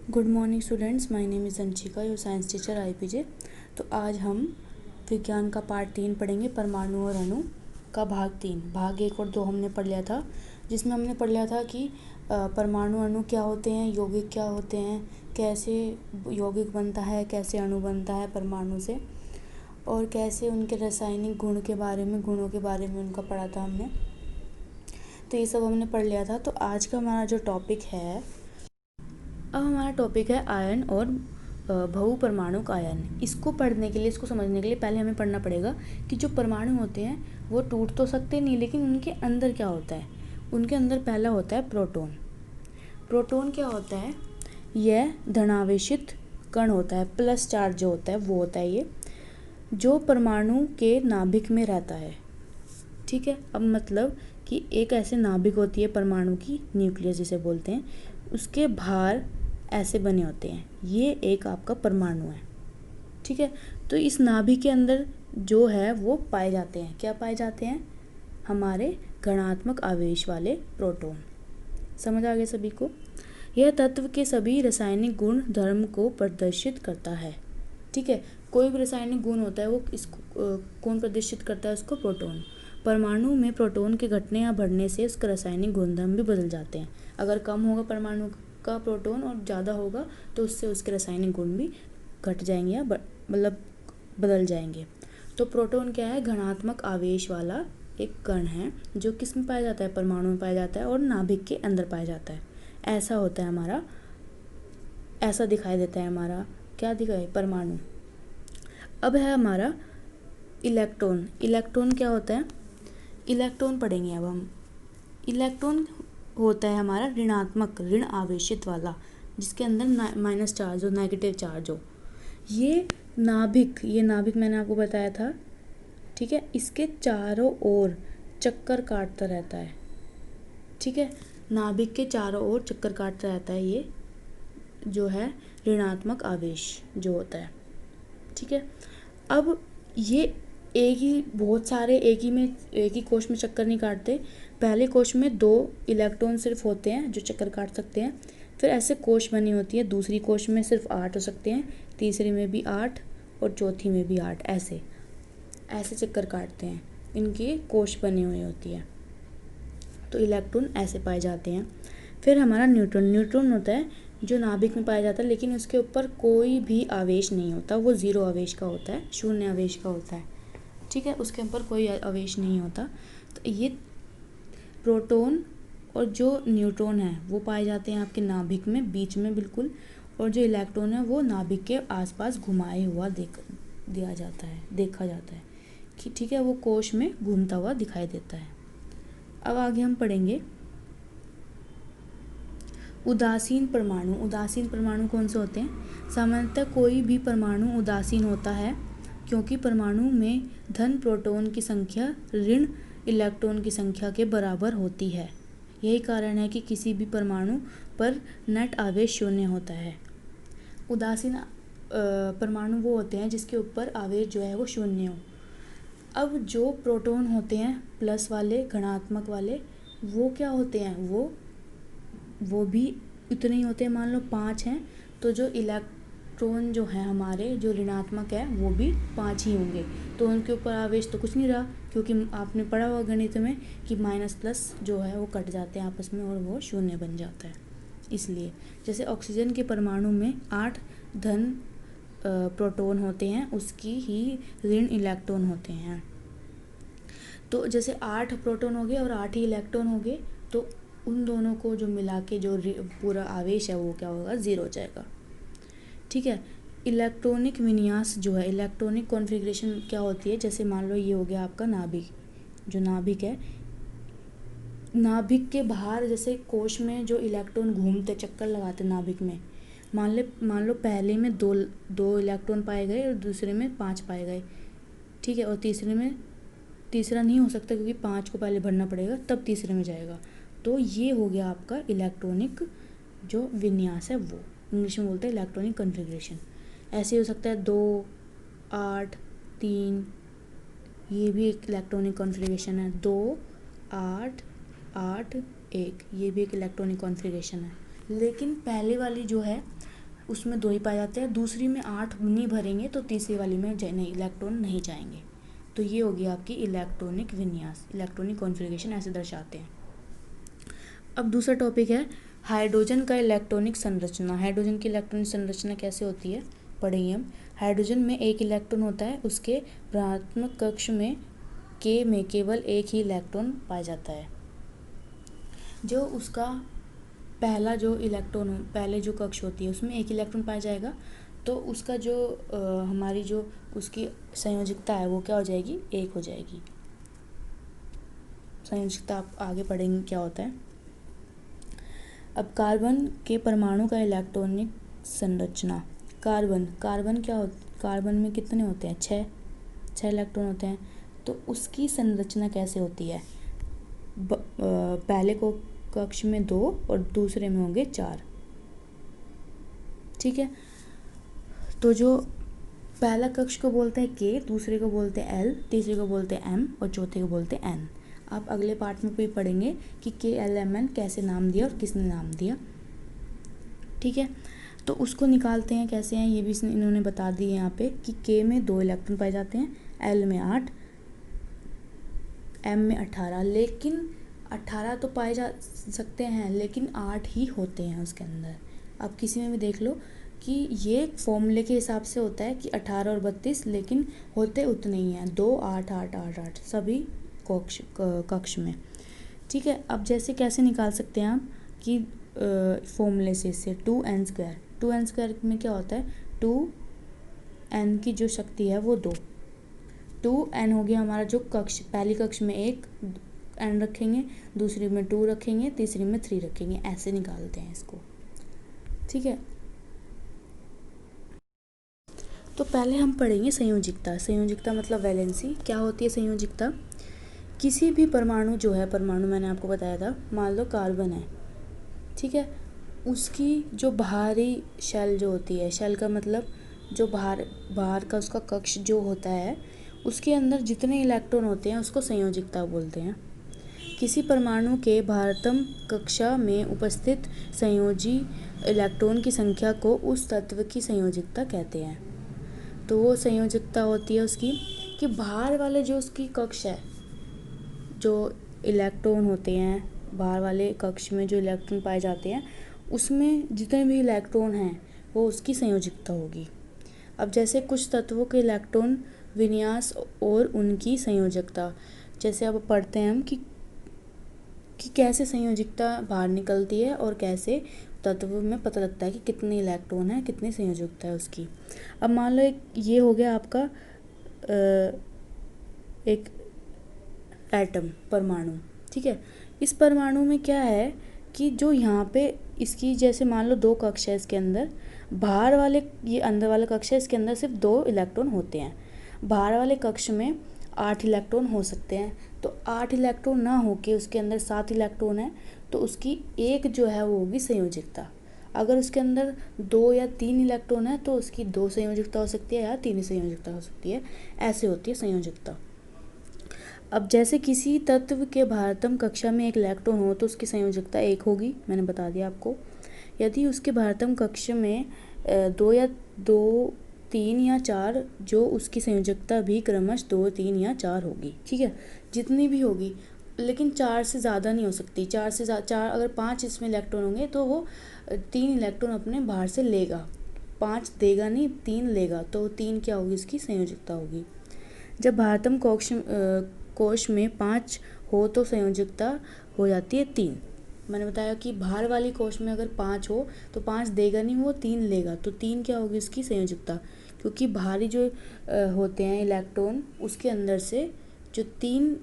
Good morning students, my name is Anshika, your science teacher IPJ. तो आज हम विज्ञान का पार्ट 3 पढ़ेंगे, परमाणु और अणु का भाग 3। भाग 1 और 2 हमने पढ़ लिया था, जिसमें हमने पढ़ लिया था कि परमाणु अणु क्या होते हैं, यौगिक क्या होते हैं, कैसे यौगिक बनता है, कैसे अणु बनता है परमाणु से, और कैसे उनके रासायनिक गुणों के बारे में उनका पढ़ा था हमने। तो ये सब हमने पढ़ लिया था। तो आज का हमारा जो टॉपिक है, अब हमारा टॉपिक है आयन और बहुपरमाणुक आयन। इसको पढ़ने के लिए, इसको समझने के लिए पहले हमें पढ़ना पड़ेगा कि जो परमाणु होते हैं वो टूट तो सकते नहीं, लेकिन उनके अंदर क्या होता है। उनके अंदर पहला होता है प्रोटॉन। प्रोटॉन क्या होता है? यह धनावेशित कण होता है, प्लस चार्ज जो होता है वो होता है ये, जो परमाणु के नाभिक में रहता है। ठीक है, अब मतलब कि एक ऐसे नाभिक होती है परमाणु की, न्यूक्लियस जिसे बोलते हैं, उसके भार ऐसे बने होते हैं, ये एक आपका परमाणु है। ठीक है, तो इस नाभिक के अंदर जो है वो पाए जाते हैं, क्या पाए जाते हैं? हमारे धनात्मक आवेश वाले प्रोटॉन। समझ आ गया सभी को? यह तत्व के सभी रासायनिक गुण धर्म को प्रदर्शित करता है। ठीक है, कोई भी रासायनिक गुण होता है वो इसको कौन प्रदर्शित करता है? उसको प्रोटॉन। परमाणु में प्रोटॉन के घटने या बढ़ने से उसका रासायनिक गुणधर्म भी बदल जाते हैं। अगर कम होगा परमाणु का प्रोटॉन और ज़्यादा होगा तो उससे उसके रासायनिक गुण भी घट जाएंगे या मतलब बदल जाएंगे। तो प्रोटॉन क्या है? धनात्मक आवेश वाला एक कण है, जो किस में पाया जाता है? परमाणु में पाया जाता है और नाभिक के अंदर पाया जाता है। ऐसा होता है हमारा, ऐसा दिखाई देता है हमारा, क्या दिखाई? परमाणु। अब है हमारा इलेक्ट्रॉन। इलेक्ट्रॉन क्या होता है? इलेक्ट्रॉन पढ़ेंगे अब हम। इलेक्ट्रॉन होता है हमारा ऋणात्मक, ऋण आवेशित वाला, जिसके अंदर माइनस चार्ज हो, नेगेटिव चार्ज हो। ये नाभिक मैंने आपको बताया था। ठीक है, इसके चारों ओर चक्कर काटता रहता है। ठीक है, नाभिक के चारों ओर चक्कर काटता रहता है, ये जो है ऋणात्मक आवेश जो होता है। ठीक है, अब ये एक ही कोश में चक्कर नहीं काटते। पहले कोश में 2 इलेक्ट्रॉन सिर्फ होते हैं जो चक्कर काट सकते हैं, फिर ऐसे कोश बनी होती है, दूसरी कोश में सिर्फ 8 हो सकते हैं, तीसरी में भी 8 और चौथी में भी 8। ऐसे चक्कर काटते हैं, इनकी कोश बनी हुई होती है। तो इलेक्ट्रॉन ऐसे पाए जाते हैं। फिर हमारा न्यूट्रॉन होता है, जो नाभिक में पाया जाता है, लेकिन उसके ऊपर कोई भी आवेश नहीं होता, वो 0 आवेश का होता है, शून्य आवेश का होता है। ठीक है, उसके ऊपर कोई आवेश नहीं होता। तो ये प्रोटॉन और जो न्यूट्रॉन है वो पाए जाते हैं आपके नाभिक में, बीच में बिल्कुल, और जो इलेक्ट्रॉन है वो नाभिक के आसपास घुमाए हुआ देखा जाता है कि ठीक है, वो कोश में घूमता हुआ दिखाई देता है। अब आगे हम पढ़ेंगे उदासीन परमाणु। उदासीन परमाणु कौन से होते हैं? सामान्यतः कोई भी परमाणु उदासीन होता है, क्योंकि परमाणु में धन प्रोटॉन की संख्या ऋण इलेक्ट्रॉन की संख्या के बराबर होती है। यही कारण है कि किसी भी परमाणु पर नेट आवेश शून्य होता है। उदासीन परमाणु वो होते हैं जिसके ऊपर आवेश जो है वो शून्य हो। अब जो प्रोटॉन होते हैं प्लस वाले, धनात्मक वाले, वो क्या होते हैं? वो भी इतने ही होते हैं। मान लो 5 हैं, तो जो इलेक्ट्रॉन जो है हमारे, जो ऋणात्मक है, वो भी 5 ही होंगे। तो उनके ऊपर आवेश तो कुछ नहीं रहा, क्योंकि आपने पढ़ा हुआ गणित में कि माइनस प्लस जो है वो कट जाते हैं आपस में और वो शून्य बन जाता है। इसलिए जैसे ऑक्सीजन के परमाणु में 8 धन प्रोटॉन होते हैं, उसकी ही ऋण इलेक्ट्रॉन होते हैं। तो जैसे 8 प्रोटॉन हो गए और 8 ही इलेक्ट्रॉन हो गए, तो उन दोनों को जो मिला के जो पूरा आवेश है वो क्या होगा? 0 हो जाएगा। ठीक है, इलेक्ट्रॉनिक विन्यास जो है, इलेक्ट्रॉनिक कॉन्फ़िगरेशन क्या होती है? जैसे मान लो ये हो गया आपका नाभिक। जो नाभिक है, नाभिक के बाहर जैसे कोश में जो इलेक्ट्रॉन घूमते, चक्कर लगाते नाभिक में, मान लो पहले में दो इलेक्ट्रॉन पाए गए और दूसरे में 5 पाए गए। ठीक है, और तीसरा नहीं हो सकता, क्योंकि 5 को पहले भरना पड़ेगा तब तीसरे में जाएगा। तो ये हो गया आपका इलेक्ट्रॉनिक जो विन्यास है, वो इंग्लिश में बोलते हैं इलेक्ट्रॉनिक कॉन्फ़िगरेशन। ऐसे हो सकता है 2 8 3, ये भी एक इलेक्ट्रॉनिक कॉन्फ़िगरेशन है। 2 8 8 1, ये भी एक इलेक्ट्रॉनिक कॉन्फ़िगरेशन है। लेकिन पहले वाली जो है उसमें 2 ही पाए जाते हैं, दूसरी में 8 नहीं भरेंगे तो तीसरी वाली में नहीं इलेक्ट्रॉन नहीं जाएंगे। तो ये होगी आपकी इलेक्ट्रॉनिक विन्यास, इलेक्ट्रॉनिक कॉन्फ़िगरेशन ऐसे दर्शाते हैं। अब दूसरा टॉपिक है हाइड्रोजन का इलेक्ट्रॉनिक संरचना। हाइड्रोजन की इलेक्ट्रॉनिक संरचना कैसे होती है पढ़ेंगे हम। हाइड्रोजन में एक इलेक्ट्रॉन होता है, उसके ऋणात्मक कक्ष में के में केवल एक ही इलेक्ट्रॉन पाया जाता है। जो उसका पहला जो इलेक्ट्रॉन पहले जो कक्ष होती है उसमें एक इलेक्ट्रॉन पाया जाएगा, तो उसका जो हमारी जो उसकी संयोजकता है वो क्या हो जाएगी, 1 हो जाएगी। संयोजकता आप आगे पढ़ेंगे क्या होता है। अब कार्बन के परमाणु का इलेक्ट्रॉनिक संरचना। कार्बन क्या कार्बन में कितने होते हैं, 6 इलेक्ट्रॉन होते हैं। तो उसकी संरचना कैसे होती है, पहले को कक्ष में 2 और दूसरे में होंगे 4। ठीक है, तो जो पहला कक्ष को बोलते हैं के, दूसरे को बोलते हैं एल, तीसरे को बोलते हैं एम और चौथे को बोलते हैं एन। आप अगले पार्ट में भी पढ़ेंगे कि के एल एम एन कैसे नाम दिया और किसने नाम दिया। ठीक है, तो उसको निकालते हैं कैसे हैं ये भी इन्होंने बता दी है यहाँ पे कि के में 2 इलेक्ट्रॉन पाए जाते हैं, एल में 8, एम में 18। लेकिन 18 तो पाए जा सकते हैं लेकिन 8 ही होते हैं उसके अंदर। आप किसी में भी देख लो कि ये फॉर्मूले के हिसाब से होता है कि 18 और 32, लेकिन होते उतने ही हैं, 2 8 8 8 8 सभी कक्ष में। ठीक है, अब जैसे कैसे निकाल सकते हैं आप कि फॉर्मूले से इससे 2n² में क्या होता है, 2n की जो शक्ति है वो 2n हो गया हमारा जो कक्ष, पहली कक्ष में 1 n रखेंगे, दूसरी में 2 रखेंगे, तीसरी में 3 रखेंगे, ऐसे निकालते हैं इसको। ठीक है, तो पहले हम पढ़ेंगे संयोजकता। संयोजकता मतलब वैलेंसी। क्या होती है संयोजकता, किसी भी परमाणु जो है, परमाणु मैंने आपको बताया था, मान लो कार्बन है, ठीक है, उसकी जो बाहरी शेल जो होती है, शेल का मतलब जो बाहर का उसका कक्ष जो होता है, उसके अंदर जितने इलेक्ट्रॉन होते हैं उसको संयोजकता बोलते हैं। किसी परमाणु के बाह्यतम कक्षा में उपस्थित संयोजी इलेक्ट्रॉन की संख्या को उस तत्व की संयोजकता कहते हैं। तो वो संयोजकता होती है उसकी कि बाहर वाले जो उसकी कक्ष है, जो इलेक्ट्रॉन होते हैं बाहर वाले कक्ष में जो इलेक्ट्रॉन पाए जाते हैं, उसमें जितने भी इलेक्ट्रॉन हैं वो उसकी संयोजकता होगी। अब जैसे कुछ तत्वों के इलेक्ट्रॉन विन्यास और उनकी संयोजकता, जैसे अब पढ़ते हैं हम कि कैसे संयोजकता बाहर निकलती है और कैसे तत्व में पता लगता है कि कितने इलेक्ट्रॉन है, कितनी संयोजकता है उसकी। अब मान लो एक ये हो गया आपका एक एटम, परमाणु। ठीक है, इस परमाणु में क्या है कि जो यहाँ पे इसकी जैसे मान लो 2 कक्ष है इसके अंदर, बाहर वाले ये अंदर वाला कक्ष है, इसके अंदर सिर्फ 2 इलेक्ट्रॉन होते हैं। बाहर वाले कक्ष में 8 इलेक्ट्रॉन हो सकते हैं, तो 8 इलेक्ट्रॉन ना होके उसके अंदर 7 इलेक्ट्रॉन है, तो उसकी एक जो है वो होगी संयोजकता। अगर उसके अंदर 2 या 3 इलेक्ट्रॉन है तो उसकी 2 संयोजकता हो सकती है या 3 संयोजकता हो सकती है, ऐसे होती है संयोजकता। अब जैसे किसी तत्व के बाह्यतम कक्षा में 1 इलेक्ट्रॉन हो तो उसकी संयोजकता 1 होगी, मैंने बता दिया आपको। यदि उसके बाह्यतम कक्ष में 2, 3 या 4, जो उसकी संयोजकता भी क्रमश 2, 3 या 4 होगी। ठीक है, जितनी भी होगी, लेकिन 4 से ज़्यादा नहीं हो सकती। 4 से 4 अगर 5 इसमें इलेक्ट्रॉन होंगे तो वो 3 इलेक्ट्रॉन अपने बाहर से लेगा, 5 देगा नहीं, 3 लेगा, तो 3 क्या होगी, इसकी संयोजकता होगी। जब बाह्यतम कोश में 5 हो तो संयोजकता हो जाती है 3। मैंने बताया कि बाहर वाली कोश में अगर 5 हो तो 5 देगा नहीं, वो 3 लेगा, तो 3 क्या होगी इसकी संयोजकता, क्योंकि बाहरी जो होते हैं इलेक्ट्रॉन उसके अंदर से जो 3,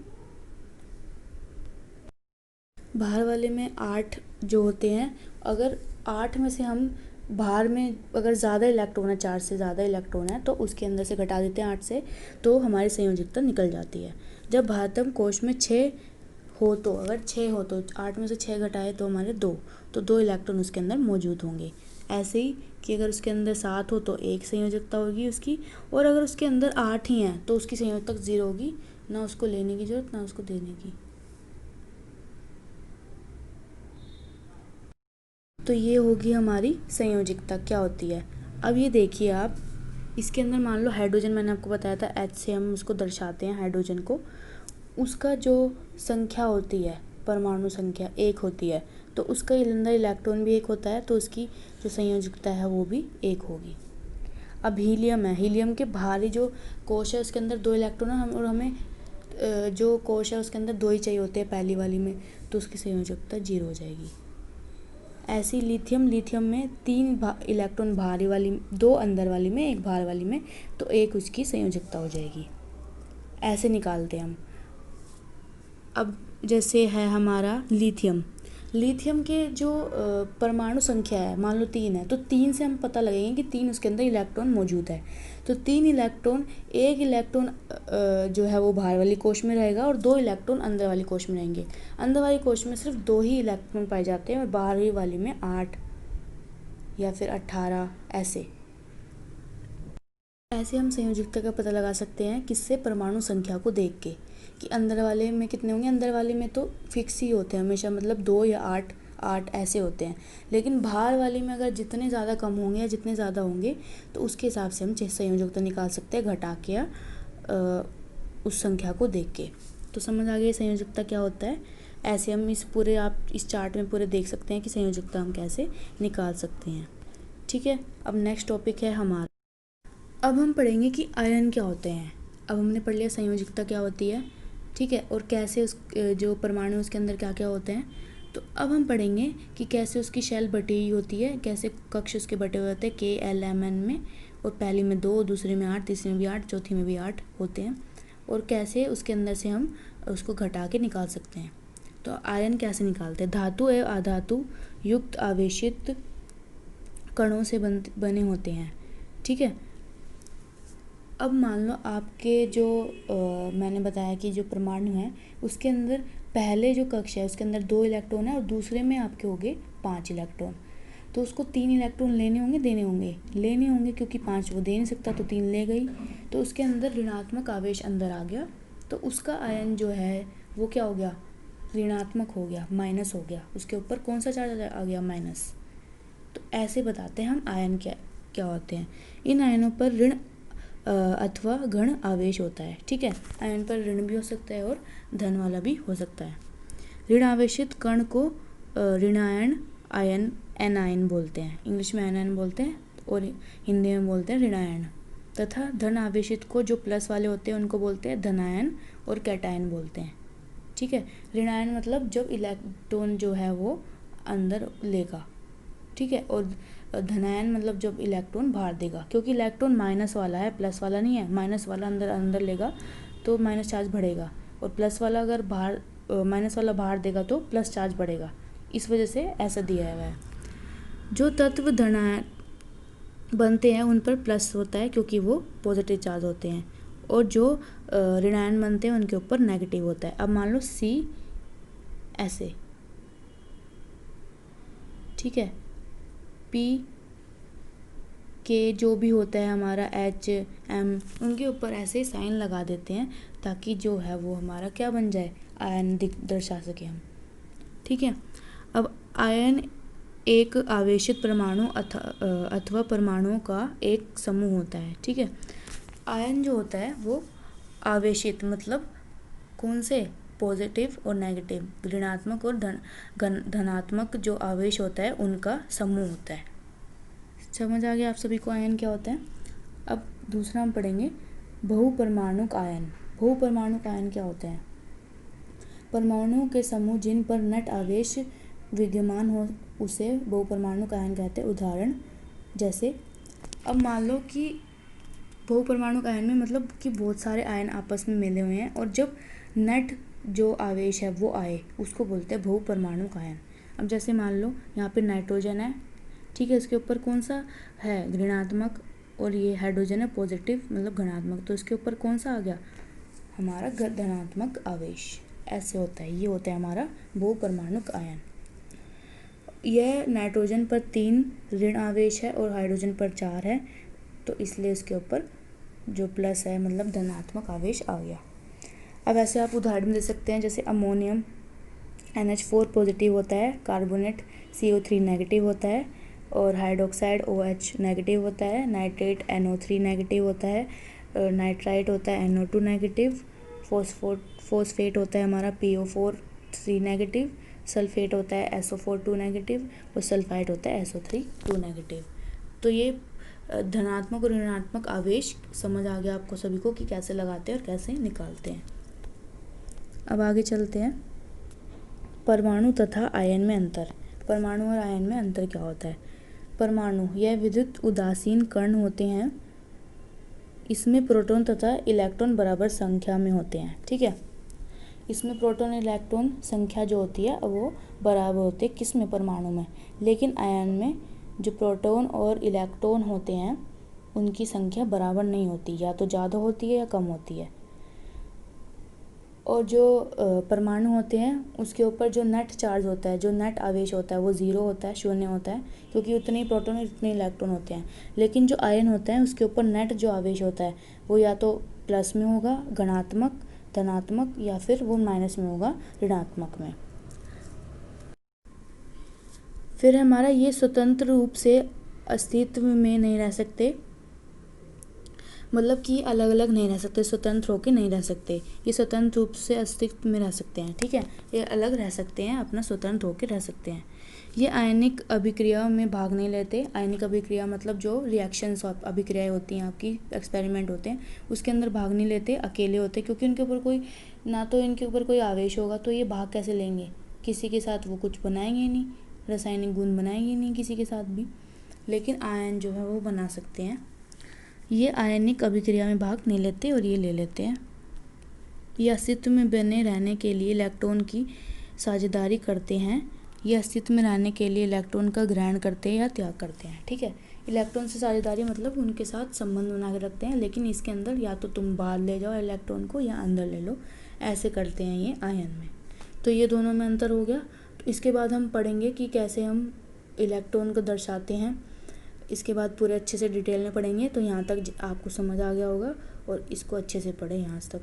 बाहर वाले में 8 जो होते हैं, अगर 8 में से हम बाहर में अगर ज़्यादा इलेक्ट्रॉन है, 4 से ज़्यादा इलेक्ट्रॉन है, तो उसके अंदर से घटा देते हैं 8 से, तो हमारी संयोजकता निकल जाती है। जब बाह्यतम कोश में 6 हो तो, अगर 6 हो तो 8 में से 6 घटाए तो हमारे 2, तो 2 इलेक्ट्रॉन उसके अंदर मौजूद होंगे। ऐसे ही कि अगर उसके अंदर 7 हो तो 1 संयोजकता होगी उसकी, और अगर उसके अंदर 8 ही हैं तो उसकी संयोजकता 0 होगी, ना उसको लेने की ज़रूरत ना उसको देने की। तो ये होगी हमारी संयोजकता क्या होती है। अब ये देखिए आप, इसके अंदर मान लो हाइड्रोजन, मैंने आपको बताया था H से हम उसको दर्शाते हैं हाइड्रोजन को, उसका जो संख्या होती है, परमाणु संख्या 1 होती है, तो उसका अंदर इलेक्ट्रॉन भी 1 होता है, तो उसकी जो संयोजकता है वो भी 1 होगी। अब हीलियम है, हीलियम के बाहरी जो कोश है उसके अंदर 2 इलेक्ट्रॉन है, और हमें जो कोश है उसके अंदर 2 ही चाहिए होते हैं पहली वाली में, तो उसकी संयोजकता 0 हो जाएगी। ऐसी लिथियम में 3 इलेक्ट्रॉन बाहरी वाली, 2 अंदर वाली में, 1 बाहर वाली में, तो 1 उसकी संयोजकता हो जाएगी। ऐसे निकालते हैं हम। अब जैसे है हमारा लिथियम के जो परमाणु संख्या है, मान लो 3 है, तो 3 से हम पता लगाएंगे कि 3 उसके अंदर इलेक्ट्रॉन मौजूद है। तो 3 इलेक्ट्रॉन, 1 इलेक्ट्रॉन जो है वो बाहर वाली कोश में रहेगा और 2 इलेक्ट्रॉन अंदर वाली कोश में रहेंगे। अंदर वाली कोश में सिर्फ 2 ही इलेक्ट्रॉन पाए जाते हैं और बाहरी वाली में 8 या फिर 18 ऐसे हम संयोजकता का पता लगा सकते हैं किससे, परमाणु संख्या को देख के, कि अंदर वाले में कितने होंगे। अंदर वाले में तो फिक्स ही होते हैं हमेशा, मतलब 2 या 8 ऐसे होते हैं, लेकिन बाहर वाले में अगर जितने ज़्यादा कम होंगे या जितने ज़्यादा होंगे तो उसके हिसाब से हम संयोजकता निकाल सकते हैं, घटा के या उस संख्या को देख के। तो समझ आ गई संयोजकता क्या होता है। ऐसे हम आप इस चार्ट में पूरे देख सकते हैं कि संयोजकता हम कैसे निकाल सकते हैं। ठीक है, अब नेक्स्ट टॉपिक है हमारा, अब हम पढ़ेंगे कि आयन क्या होते हैं। अब हमने पढ़ लिया संयोजकता क्या होती है, ठीक है, और कैसे उस जो परमाणु उसके अंदर क्या क्या होते हैं। तो अब हम पढ़ेंगे कि कैसे उसकी शेल बटी हुई होती है, कैसे कक्ष उसके बटे हुए होते हैं KLMN में, और पहली में 2, दूसरे में 8, तीसरे में भी 8, चौथी में भी 8 होते हैं, और कैसे उसके अंदर से हम उसको घटा के निकाल सकते हैं। तो आयन कैसे निकालते हैं। धातु एवं अधातु युक्त आवेशित कणों से बने होते हैं। ठीक है, अब मान लो आपके जो मैंने बताया कि जो परमाणु है उसके अंदर पहले जो कक्ष है उसके अंदर 2 इलेक्ट्रॉन है और दूसरे में आपके हो गए 5 इलेक्ट्रॉन, तो उसको 3 इलेक्ट्रॉन लेने होंगे, लेने होंगे क्योंकि 5 वो दे नहीं सकता, तो 3 ले गई, तो उसके अंदर ऋणात्मक आवेश अंदर आ गया, तो उसका आयन जो है वो क्या हो गया, ऋणात्मक हो गया, माइनस हो गया, उसके ऊपर कौन सा चार्ज आ गया, माइनस। तो ऐसे बताते हैं हम आयन क्या होते हैं। इन आयनों पर ऋण अथवा धन आवेश होता है। ठीक है, आयन पर ऋण भी हो सकता है और धन वाला भी हो सकता है। ऋण आवेशित कण को ऋणायन आयन एनायन बोलते हैं, इंग्लिश में एनायन बोलते हैं और हिंदी में बोलते हैं ऋणायन, तथा धन आवेशित को जो प्लस वाले होते हैं उनको बोलते हैं धनायन और कैटायन बोलते हैं। ठीक है, ऋणायन मतलब जब इलेक्ट्रॉन जो है वो अंदर लेगा, ठीक है, और धनायन मतलब जब इलेक्ट्रॉन बाहर देगा, क्योंकि इलेक्ट्रॉन माइनस वाला है, प्लस वाला नहीं है। माइनस वाला अंदर लेगा तो माइनस चार्ज बढ़ेगा, और प्लस वाला अगर बाहर, माइनस वाला बाहर देगा तो प्लस चार्ज बढ़ेगा, इस वजह से ऐसा दिया हुआ है। जो तत्व धनायन बनते हैं उन पर प्लस होता है क्योंकि वो पॉजिटिव चार्ज होते हैं, और जो ऋणायन बनते हैं उनके ऊपर नेगेटिव होता है। अब मान लो C ऐसे, ठीक है, P के जो भी होता है हमारा H M, उनके ऊपर ऐसे साइन लगा देते हैं ताकि जो है वो हमारा क्या बन जाए, आयन दर्शा सके हम। ठीक है, अब आयन एक आवेशित परमाणु अथवा परमाणुओं का एक समूह होता है। ठीक है, आयन जो होता है वो आवेशित मतलब कौन से, पॉजिटिव और नेगेटिव, ऋणात्मक और धनात्मक जो आवेश होता है उनका समूह होता है। समझ आ गया आप सभी को आयन क्या होता है। अब दूसरा हम पढ़ेंगे बहुपरमाणुक आयन। बहुपरमाणुक आयन क्या होता है, परमाणुओं के समूह जिन पर नेट आवेश विद्यमान हो उसे बहुपरमाणुक आयन कहते हैं। उदाहरण जैसे, अब मान लो कि बहुपरमाणुक आयन में मतलब कि बहुत सारे आयन आपस में मिले हुए हैं और जब नेट जो आवेश है वो आए उसको बोलते हैं बहुपरमाणुक आयन। अब जैसे मान लो यहाँ पे नाइट्रोजन है, ठीक है, इसके ऊपर कौन सा है, ऋणात्मक, और ये हाइड्रोजन है पॉजिटिव मतलब धनात्मक, तो इसके ऊपर कौन सा आ गया, हमारा धनात्मक आवेश। ऐसे होता है, ये होता है हमारा बहुपरमाणुक आयन। यह नाइट्रोजन पर 3 ऋण आवेश है और हाइड्रोजन पर 4 है, तो इसलिए इसके ऊपर जो प्लस है मतलब धनात्मक आवेश आ गया। अब ऐसे आप उदाहरण दे सकते हैं, जैसे अमोनियम NH4 पॉजिटिव होता है, कार्बोनेट CO3 नेगेटिव होता है, और हाइड्रोक्साइड OH नेगेटिव होता है, नाइट्रेट NO3 नेगेटिव होता है, नाइट्राइट होता है NO2 नेगेटिव, फॉस्फेट होता है हमारा PO4 3 नेगेटिव, सल्फेट होता है SO4 2 नेगेटिव, और सल्फाइड होता है SO3 2 नेगेटिव। तो ये धनात्मक और ऋणात्मक आवेश समझ आ गया आपको सभी को कि कैसे लगाते हैं और कैसे निकालते हैं। अब आगे चलते हैं। परमाणु तथा आयन में अंतर। परमाणु और आयन में अंतर क्या होता है? परमाणु यह विद्युत उदासीन कण होते हैं। इसमें प्रोटॉन तथा इलेक्ट्रॉन बराबर संख्या में होते हैं। ठीक है, इसमें प्रोटॉन इलेक्ट्रॉन संख्या जो होती है वो बराबर होते हैं, किसमें? परमाणु में। लेकिन आयन में जो प्रोटॉन और इलेक्ट्रॉन होते हैं उनकी संख्या बराबर नहीं होती, या तो ज़्यादा होती है या कम होती है। और जो परमाणु होते हैं उसके ऊपर जो नेट चार्ज होता है, जो नेट आवेश होता है वो ज़ीरो होता है, शून्य होता है, क्योंकि उतने ही प्रोटॉन उतने इलेक्ट्रॉन होते हैं। लेकिन जो आयन होता है उसके ऊपर नेट जो आवेश होता है वो या तो प्लस में होगा, धनात्मक, या फिर वो माइनस में होगा, ऋणात्मक में। फिर हमारा ये स्वतंत्र रूप से अस्तित्व में नहीं रह सकते, मतलब कि अलग अलग नहीं रह सकते, स्वतंत्र होकर नहीं रह सकते। ये स्वतंत्र रूप से अस्तित्व में रह सकते हैं। ठीक है, ये अलग रह सकते हैं, अपना स्वतंत्र होकर रह सकते हैं। ये आयनिक अभिक्रिया में भाग नहीं लेते। आयनिक अभिक्रिया मतलब जो रिएक्शंस अभिक्रियाएं होती हैं, आपकी एक्सपेरिमेंट होते हैं, उसके अंदर भाग नहीं लेते, अकेले होते, क्योंकि उनके ऊपर कोई ना तो इनके ऊपर कोई आवेश होगा, तो ये भाग कैसे लेंगे? किसी के साथ वो कुछ बनाएंगे ही नहीं, रासायनिक गुण बनाएंगे नहीं किसी के साथ भी। लेकिन आयन जो है वो बना सकते हैं। ये आयनिक अभिक्रिया में भाग नहीं लेते और ये ले लेते हैं। ये अस्तित्व में बने रहने के लिए इलेक्ट्रॉन की साझेदारी करते हैं। ये अस्तित्व में रहने के लिए इलेक्ट्रॉन का ग्रहण करते हैं या त्याग करते हैं। ठीक है, इलेक्ट्रॉन से साझेदारी मतलब उनके साथ संबंध बना के रखते हैं, लेकिन इसके अंदर या तो तुम बाहर ले जाओ इलेक्ट्रॉन को या अंदर ले लो, ऐसे करते हैं ये आयन में। तो ये दोनों में अंतर हो गया। तो इसके बाद हम पढ़ेंगे कि कैसे हम इलेक्ट्रॉन को दर्शाते हैं। इसके बाद पूरे अच्छे से डिटेल में पढ़ेंगे। तो यहाँ तक आपको समझ आ गया होगा, और इसको अच्छे से पढ़ें यहाँ तक।